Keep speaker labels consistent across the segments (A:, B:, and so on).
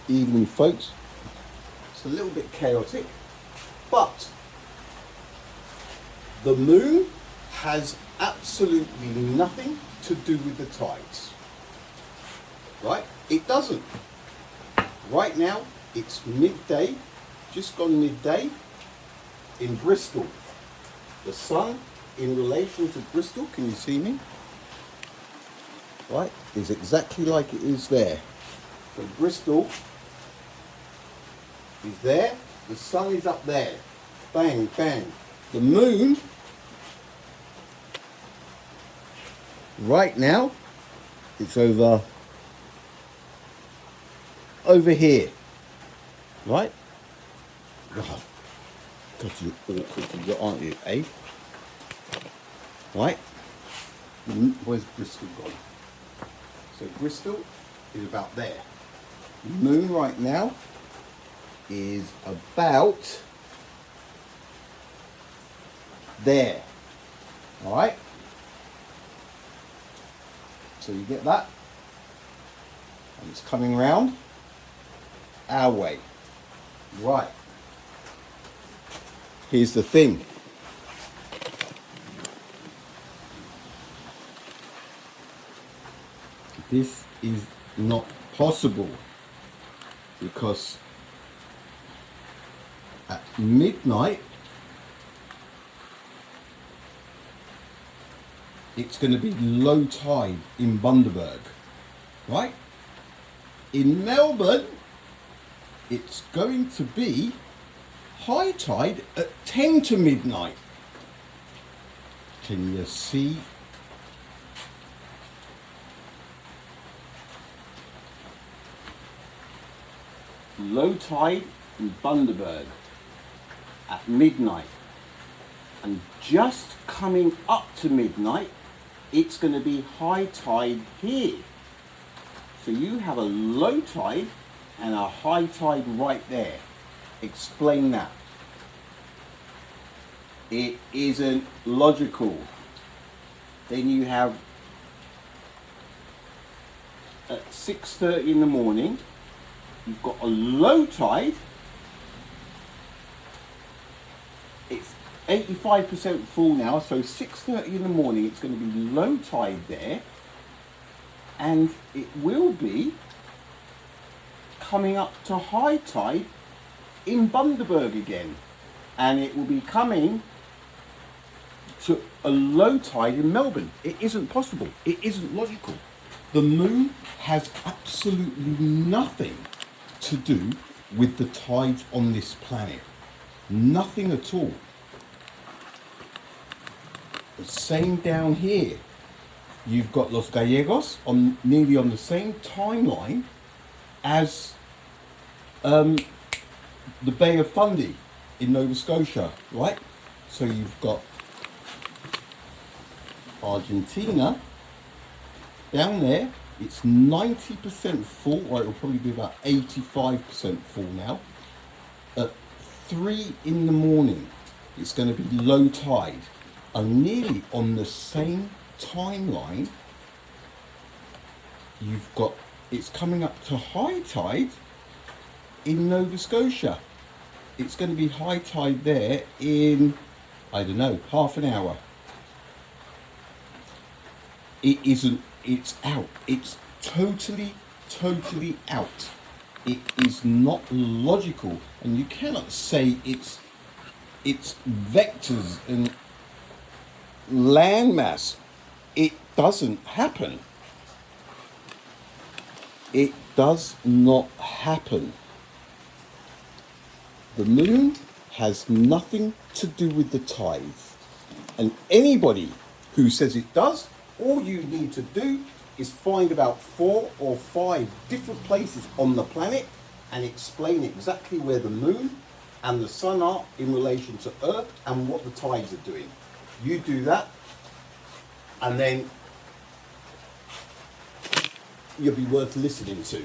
A: evening, folks. It's a little bit chaotic, but the moon has absolutely nothing to do with the tides. Right? It doesn't. Right now, it's midday, just gone midday in Bristol. The sun in relation to Bristol, can you see me? Right, is exactly like it is there. So Bristol is there, the sun is up there. Bang, bang. The moon, right now, it's over here. Right? Oh, God, you're awkward, aren't you, eh? Right? Where's Bristol gone? So Bristol is about there. The moon right now is about there. All right? So you get that? And it's coming round our way. Right. Here's the thing. This is not possible because at midnight it's going to be low tide in Bundaberg, right? In Melbourne it's going to be high tide at 10 to midnight. Can you see? Low tide in Bundaberg at midnight, and just coming up to midnight it's going to be high tide here. So you have a low tide and a high tide right there. Explain that. It isn't logical. Then you have at 6:30 in the morning you've got a low tide. It's 85% full now, so 6:30 in the morning it's going to be low tide there, and it will be coming up to high tide in Bundaberg again, and it will be coming to a low tide in Melbourne. It isn't possible. It isn't logical. The moon has absolutely nothing to do with the tides on this planet. Nothing at all. The same down here. You've got Los Gallegos on nearly on the same timeline as the Bay of Fundy in Nova Scotia, right? So you've got Argentina down there. It's 90% full, or it'll probably be about 85% full now. At 3 in the morning, it's going to be low tide, and nearly on the same timeline, you've got it's coming up to high tide in Nova Scotia. It's going to be high tide there in, I don't know, half an hour. It isn't, it's out. It's totally out. It is not logical, and you cannot say it's vectors and landmass. It doesn't happen. It does not happen. The moon has nothing to do with the tides, and anybody who says it does, all you need to do is find about 4 or 5 different places on the planet and explain exactly where the moon and the sun are in relation to Earth and what the tides are doing. You do that, and then you'll be worth listening to.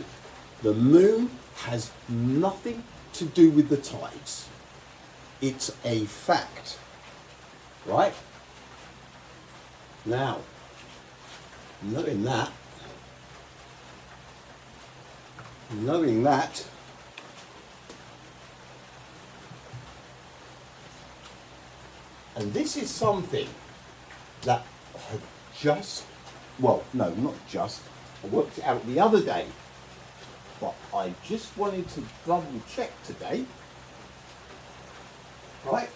A: The moon has nothing to do with the tides. It's a fact, right? Now, knowing that, knowing that and this is something that I've just, well, no, not just, I worked it out the other day, but I just wanted to double check today. Right?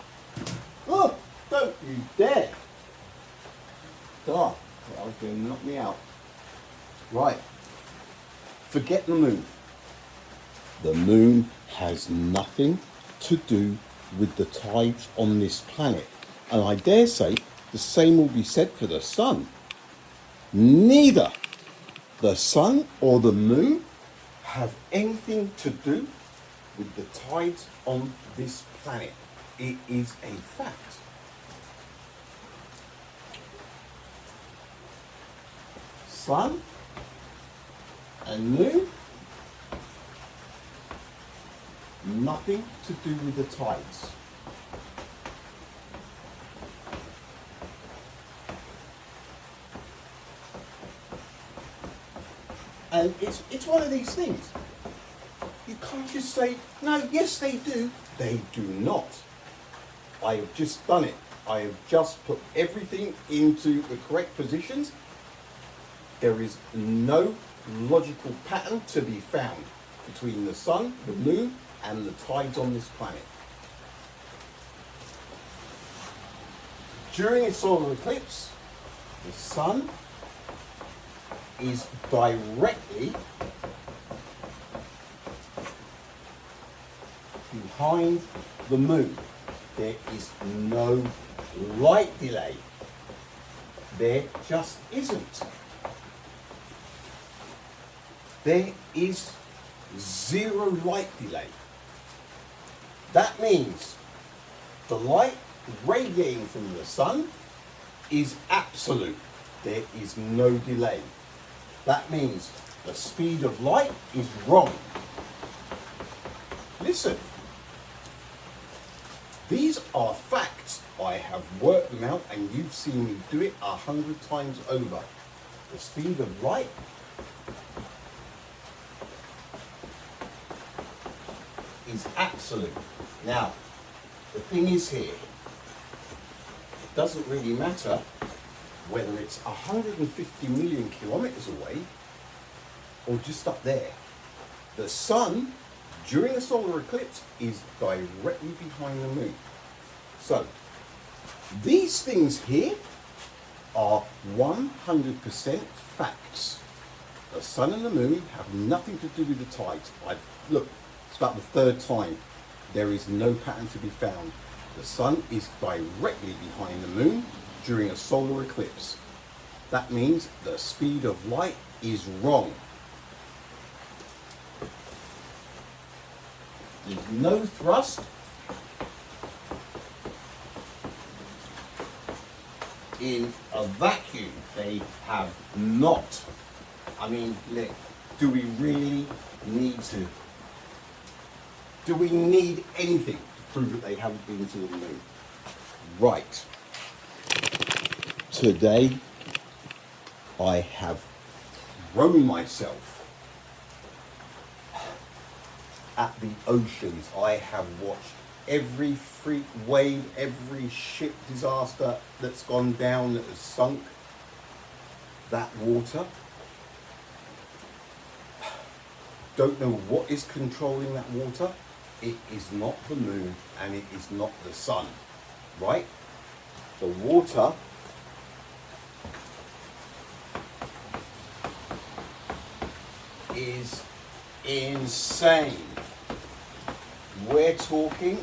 A: Oh, don't you dare! Oh, that was going to knock me out. Right. Forget the moon. The moon has nothing to do with the tides on this planet. And I dare say the same will be said for the sun. Neither the sun or the moon have anything to do with the tides on this planet. It is a fact. Sun and moon, nothing to do with the tides. And it's one of these things. You can't just say, no, yes they do. They do not. I have just done it. I have just put everything into the correct positions. There is no logical pattern to be found between the sun, the moon, and the tides on this planet. During a solar eclipse, the sun is directly behind the moon. There is no light delay. There just isn't. There is zero light delay. That means the light radiating from the sun is absolute. There is no delay. That means the speed of light is wrong. Listen, these are facts. I have worked them out and you've seen me do it 100 times over. The speed of light is absolute. Now, the thing is here, it doesn't really matter whether it's 150 million kilometers away or just up there. The sun, during a solar eclipse, is directly behind the moon. So, these things here are 100% facts. The sun and the moon have nothing to do with the tides. Look, it's about the third time. There is no pattern to be found. The sun is directly behind the moon during a solar eclipse. That means the speed of light is wrong. There's no thrust. In a vacuum, they have not. I mean, look, do we really need to? Do we need anything to prove that they haven't been to the moon? Right. Today, I have thrown myself at the oceans. I have watched every freak wave, every ship disaster that's gone down, that has sunk that water. Don't know what is controlling that water. It is not the moon and it is not the sun, right? The water is insane. We're talking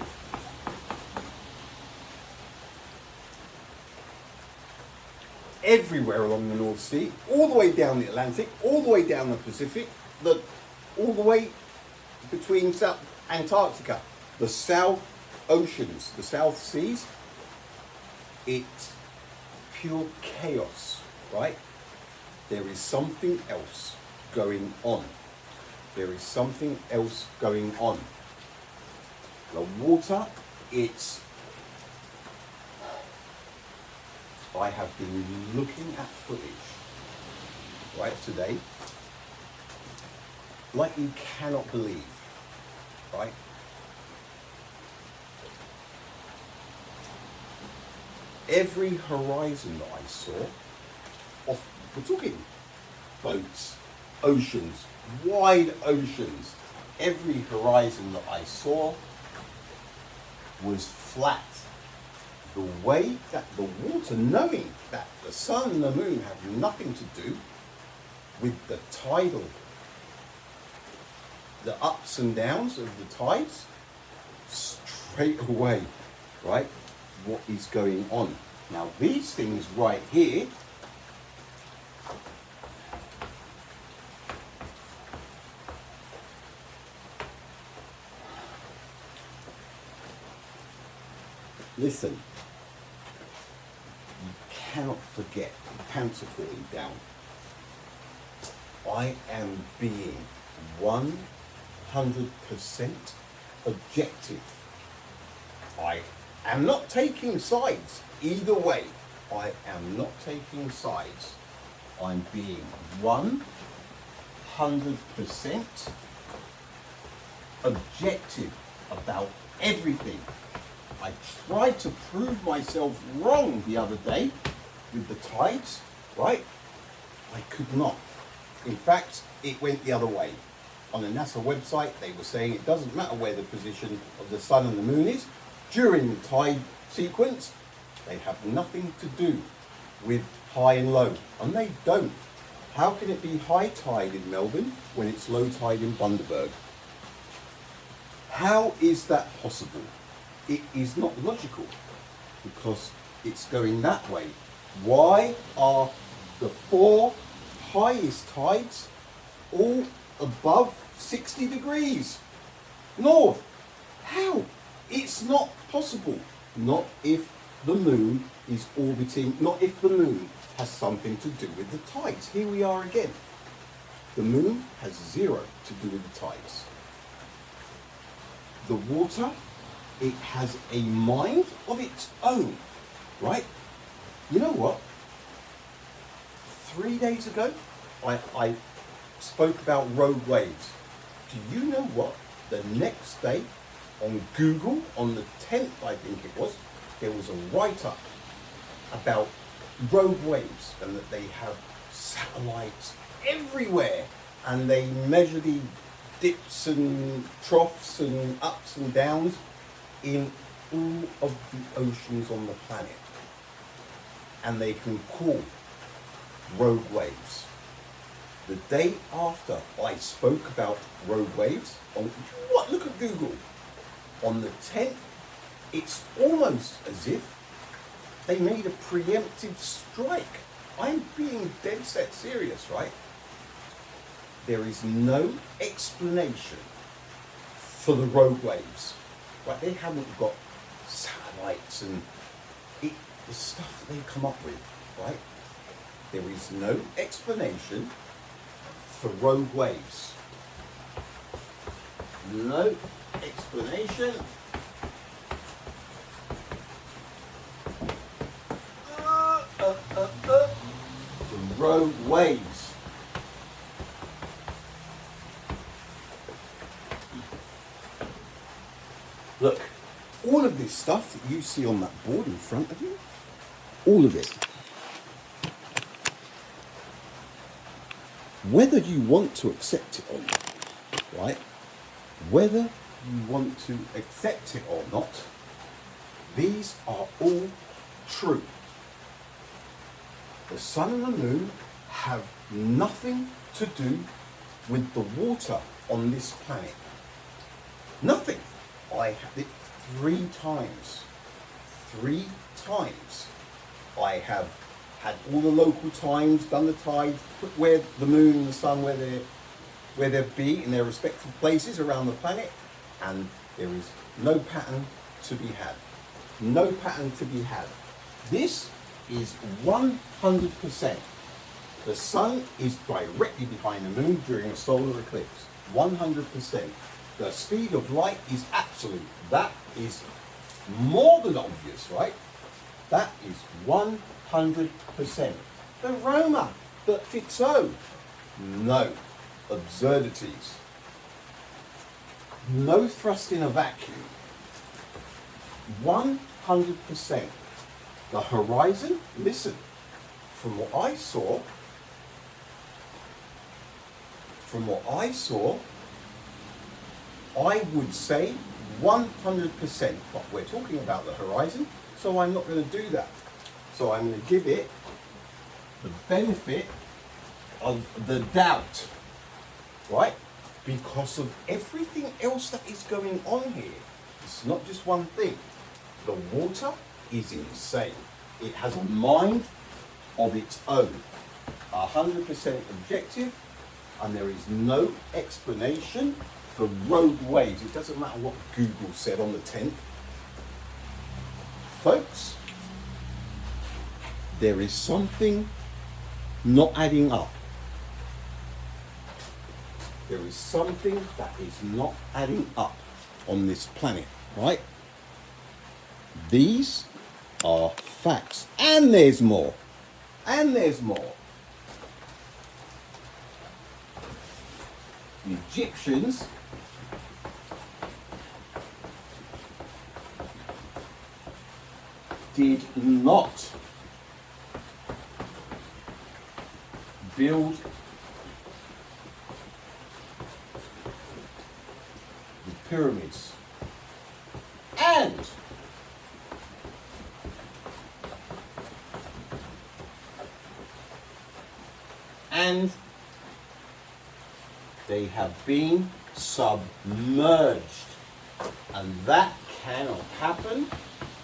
A: everywhere along the North Sea, all the way down the Atlantic, all the way down the Pacific, all the way between South Antarctica, the South Oceans, the South Seas. It's pure chaos, right? There is something else going on. There is something else going on. The water, I have been looking at footage, right, today, like you cannot believe, right? Every horizon that I saw, we're talking boats, oceans, wide oceans, every horizon that I saw was flat. The way that the water, knowing that the sun and the moon have nothing to do with the tidal, the ups and downs of the tides, straight away, right, what is going on. Now these things right here, listen, you cannot forget the pants are falling down. I am being 100% objective. I am not taking sides either way. I am not taking sides. I'm being 100% objective about everything. I tried to prove myself wrong the other day with the tides, right? I could not. In fact, it went the other way. On the NASA website, they were saying it doesn't matter where the position of the sun and the moon is during the tide sequence. They have nothing to do with high and low, and they don't. How can it be high tide in Melbourne when it's low tide in Bundaberg? How is that possible? It is not logical, because it's going that way. Why are the 4 highest tides all above 60 degrees north? How? It's not possible. Not if the moon is orbiting, not if the moon has something to do with the tides. Here we are again. The moon has 0 to do with the tides. The water, it has a mind of its own, right? You know what? 3 days ago, I spoke about rogue waves. Do you know what? The next day, on Google, on the 10th, I think it was, there was a write-up about rogue waves, and that they have satellites everywhere, and they measure the dips and troughs and ups and downs in all of the oceans on the planet, and they can call rogue waves. The day after I spoke about rogue waves, what? Look at Google. On the 10th, it's almost as if they made a preemptive strike. I'm being dead set serious, right? There is no explanation for the rogue waves. Right? They haven't got satellites and the stuff that they come up with, right? There is no explanation for rogue waves. No explanation. The rogue waves. Look, all of this stuff that you see on that board in front of you, all of it, whether you want to accept it or not, right? Whether you want to accept it or not, these are all true. The sun and the moon have nothing to do with the water on this planet. Nothing. I had it 3 times. 3 times. I have had all the local times, done the tides, put where the moon and the sun, where they be in their respective places around the planet, and there is no pattern to be had. No pattern to be had. This is 100%. The sun is directly behind the moon during a solar eclipse. 100%. The speed of light is absolute. That is more than obvious, right? That is 100%. The Roma, the Fixo, no. absurdities. No thrust in a vacuum. 100%. The horizon, listen, from what I saw, I would say 100%, but we're talking about the horizon, so I'm not going to do that. So I'm going to give it the benefit of the doubt, right? Because of everything else that is going on here. It's not just one thing. The water is insane. It has a mind of its own. 100% objective, and there is no explanation for rogue waves. It doesn't matter what Google said on the 10th. Folks, there is something not adding up. There is something that is not adding up on this planet, right? These are facts. And there's more. And there's more. The Egyptians did not build the pyramids. And they have been submerged, and that cannot happen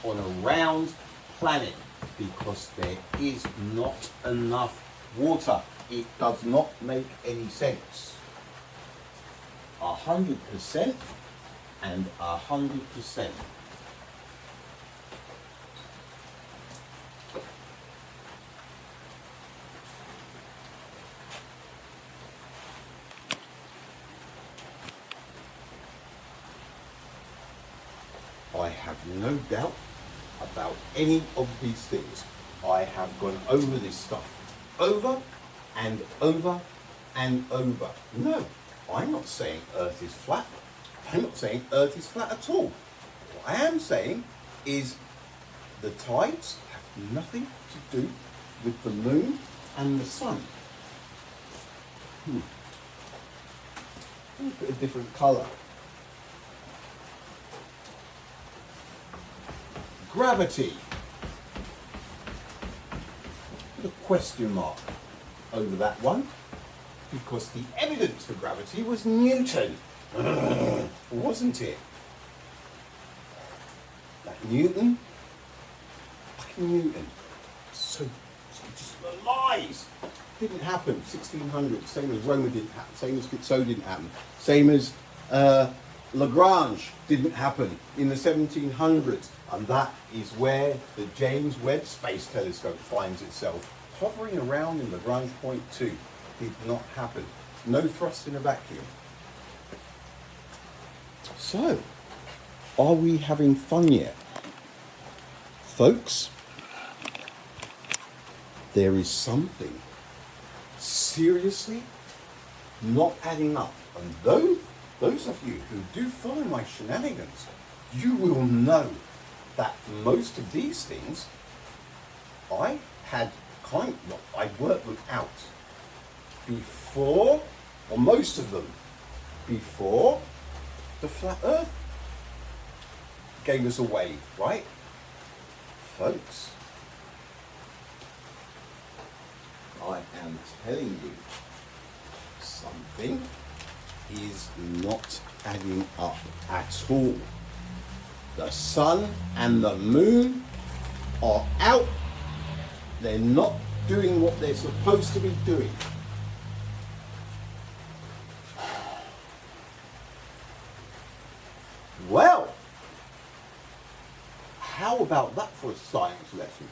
A: on a round planet because there is not enough water. It does not make any sense. 100% and 100%. I have no doubt about any of these things. I have gone over this stuff over and over and over. No, I'm not saying Earth is flat. I'm not saying Earth is flat at all. What I am saying is the tides have nothing to do with the moon and the sun. Let me put a different colour. Gravity. Put a question mark over that one because the evidence for gravity was Newton, wasn't it? That Newton, fucking Newton, so just lies. Didn't happen. 1600, same as Roma didn't happen, same as Fizeau didn't happen, same as Lagrange didn't happen in the 1700s, and that is where the James Webb Space Telescope finds itself, hovering around in Lagrange point 2. Did not happen. No thrust in a vacuum. So, are we having fun yet? Folks, there is something seriously not adding up, and those of you who do follow my shenanigans, you will know that most of these things I had I worked them out before, or most of them, before the flat Earth gave us a wave, right? Folks, I am telling you, something is not adding up at all. The sun and the moon are out. They're not doing what they're supposed to be doing. Well, how about that for a science lesson?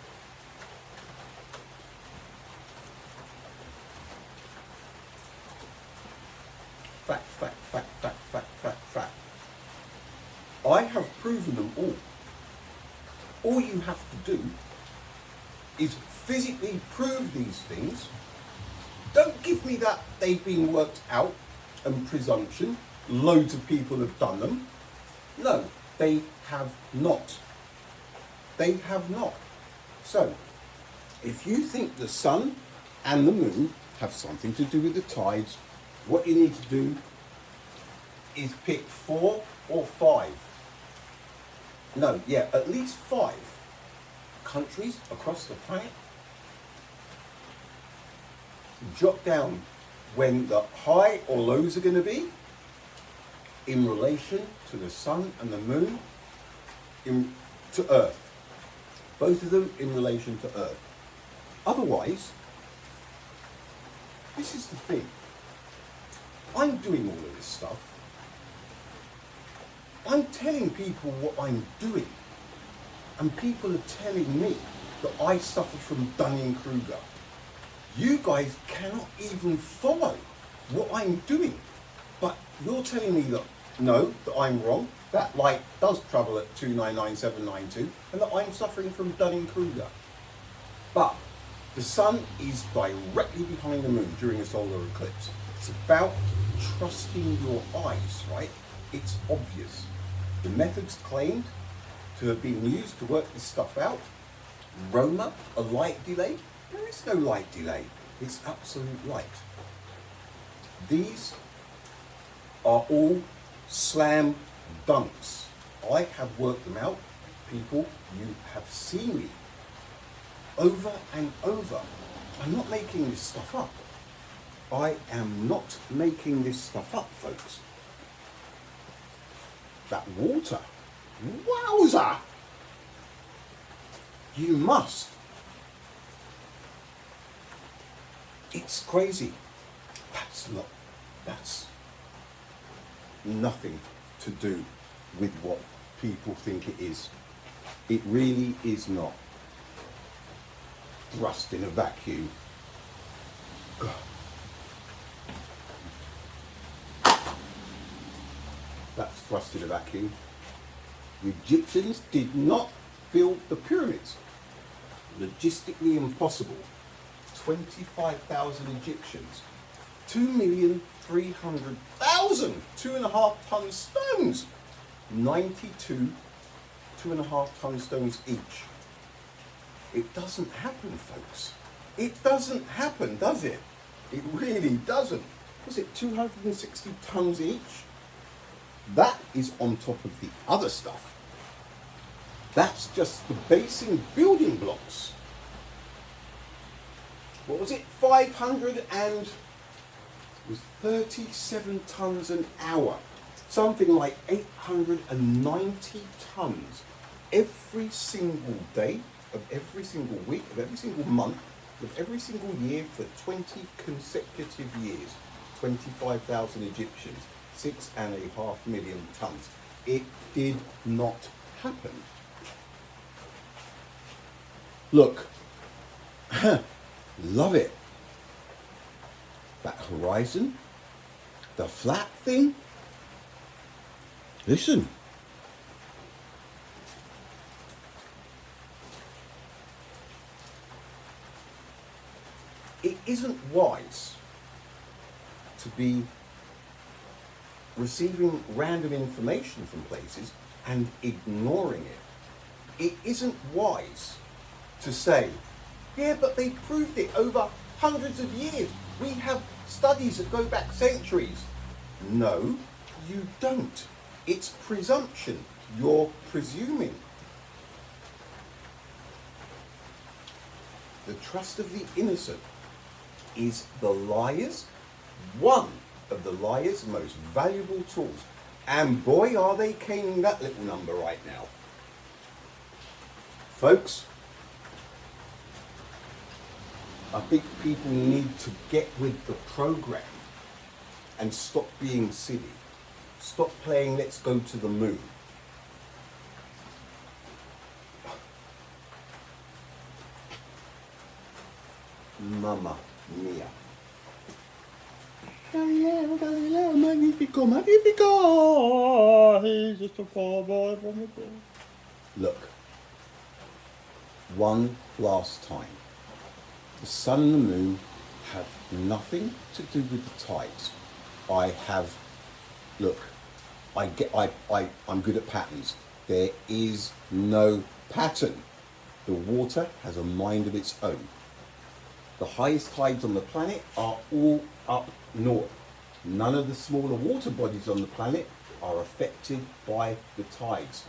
A: Fact, fact, fact, fact, fact, fact, fact. I have proven them all. All you have to do is physically prove these things. Don't give me that they've been worked out. and presumption. Loads of people have done them. No, they have not. They have not. So, if you think the sun and the moon have something to do with the tides, what you need to do is pick 4 or 5. No, yeah, at least 5 countries across the planet. Jot down when the high or lows are going to be in relation to the sun and the moon, to Earth. Both of them in relation to Earth. Otherwise, this is the thing. I'm doing all of this stuff. I'm telling people what I'm doing. And people are telling me that I suffer from Dunning-Kruger. You guys cannot even follow what I'm doing. But you're telling me that, no, that I'm wrong, that light does travel at 299792, and that I'm suffering from Dunning-Kruger. But the sun is directly behind the moon during a solar eclipse. It's about trusting your eyes, right? It's obvious. The methods claimed to have been used to work this stuff out. Roma, a light delay. There is no light delay. It's absolute light. These are all slam dunks. I have worked them out. People, you have seen me over and over. I'm not making this stuff up. I am not making this stuff up, folks. That water, wowza! You must. It's crazy. That's nothing to do with what people think it is. It really is not. Thrust in a vacuum. That's thrust in a vacuum. The Egyptians did not build the pyramids. Logistically impossible. 25,000 Egyptians. 2,300,000 2.5 ton stones. 92 2.5 ton stones each. It doesn't happen, folks. It doesn't happen, does it? It really doesn't. Was it 260 tons each? That is on top of the other stuff. That's just the basing building blocks. What was it? 537 tons an hour. Something like 890 tons every single day of every single week, of every single month, of every single year for 20 consecutive years. 25,000 Egyptians, 6.5 million tons. It did not happen. Look, love it. That horizon, the flat thing. Listen. It isn't wise to be receiving random information from places and ignoring it. It isn't wise to say, yeah, but they proved it over hundreds of years. We have studies that go back centuries. No, you don't. It's presumption. You're presuming. The trust of the innocent is the liar's, one of the liar's most valuable tools. And boy, are they caning that little number right now. Folks, I think people need to get with the program and stop being silly. Stop playing let's go to the moon. Mamma mia. Galileo, Galileo, magnifico, magnifico. He's just a poor boy from the poor. Look, one last time. The sun and the moon have nothing to do with the tides. I have, look, I'm good at patterns. There is no pattern. The water has a mind of its own. The highest tides on the planet are all up north. None of the smaller water bodies on the planet are affected by the tides.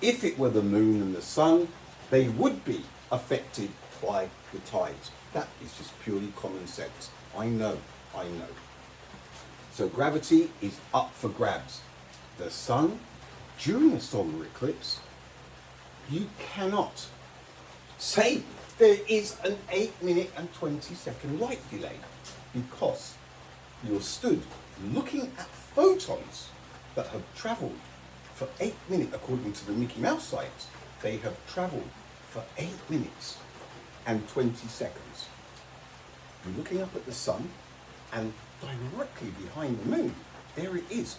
A: If it were the moon and the sun, they would be affected by the tides. That is just purely common sense. I know. So gravity is up for grabs. The sun, during a solar eclipse, you cannot say there is an 8-minute and 20-second light delay, because you're stood looking at photons that have travelled for 8 minutes, according to the Mickey Mouse science. They have travelled for 8 minutes and 20 seconds. You're looking up at the sun, and directly behind the moon, there it is.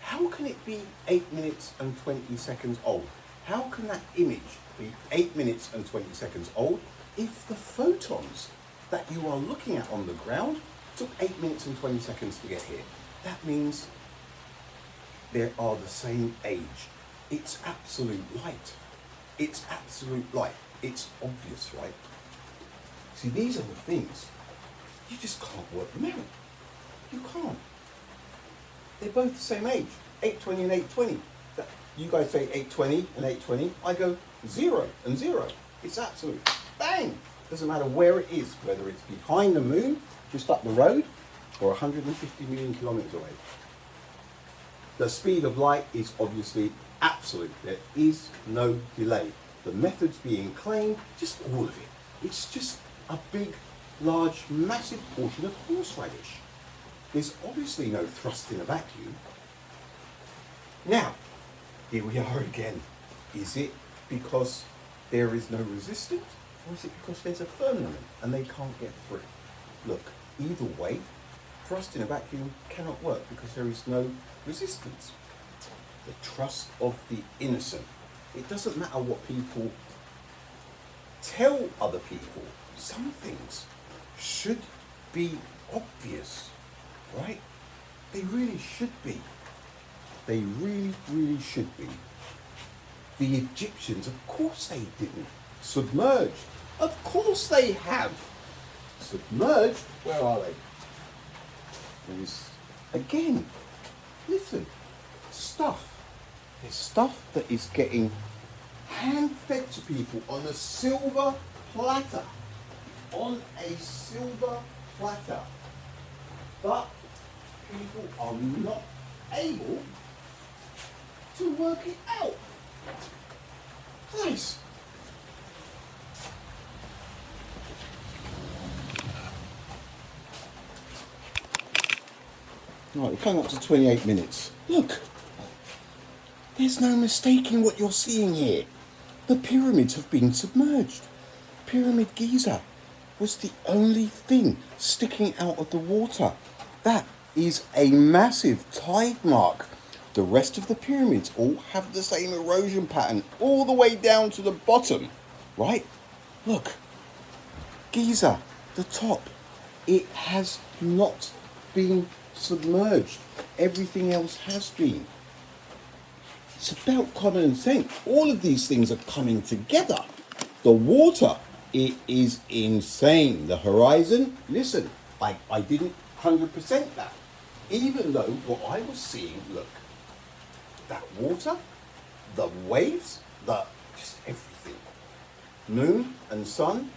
A: How can it be 8 minutes and 20 seconds old? How can that image be 8 minutes and 20 seconds old if the photons that you are looking at on the ground took 8 minutes and 20 seconds to get here? That means they are the same age. It's absolute light. It's absolute light. It's obvious, right? See, these are the things. You just can't work them out. You can't. They're both the same age, 820 and 820. You guys say 820 and 820. I go 0 and 0. It's absolute bang. Doesn't matter where it is, whether it's behind the moon, just up the road, or 150 million kilometers away. The speed of light is obviously absolute. There is no delay. The methods being claimed, just all of it. It's just a big, large, massive portion of horseradish. There's obviously no thrust in a vacuum. Now, here we are again. Is it because there is no resistance, or is it because there's a firmament and they can't get through? Look, either way, thrust in a vacuum cannot work because there is no resistance. The trust of the innocent. It doesn't matter what people tell other people. Some things should be obvious, right? They really should be. They really, really should be. The Egyptians, of course they didn't. Submerged. Of course they have. Submerged? Where are they? There is, again, listen, stuff. There's stuff that is getting hand-fed to people on a silver platter. On a silver platter. But people are not able to work it out. Nice. Right, we're coming up to 28 minutes. Look, there's no mistaking what you're seeing here. The pyramids have been submerged. Pyramid Giza was the only thing sticking out of the water. That is a massive tide mark. The rest of the pyramids all have the same erosion pattern all the way down to the bottom, right? Look, Giza, the top, it has not been submerged. Everything else has been. It's about common sense. All of these things are coming together. The water, it is insane. The horizon, listen, I didn't 100% that. Even though what I was seeing, look, that water, the waves, just everything. Moon and sun,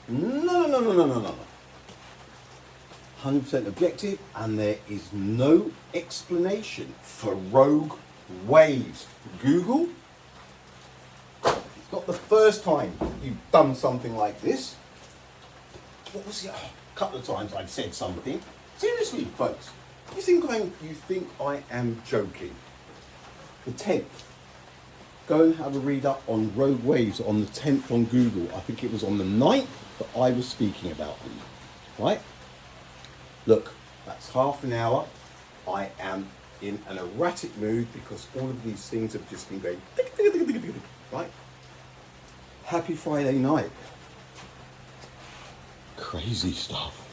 A: no. 100% objective, and there is no explanation for rogue waves. Google, it's not the first time you've done something like this. What was it? A couple of times I've said something. Seriously, folks, you think I am joking? The 10th. Go and have a read up on rogue waves on the 10th on Google. I think it was on the 9th that I was speaking about them. Right? Look, that's half an hour. I am in an erratic mood because all of these things have just been going, right? Happy Friday night. Crazy stuff.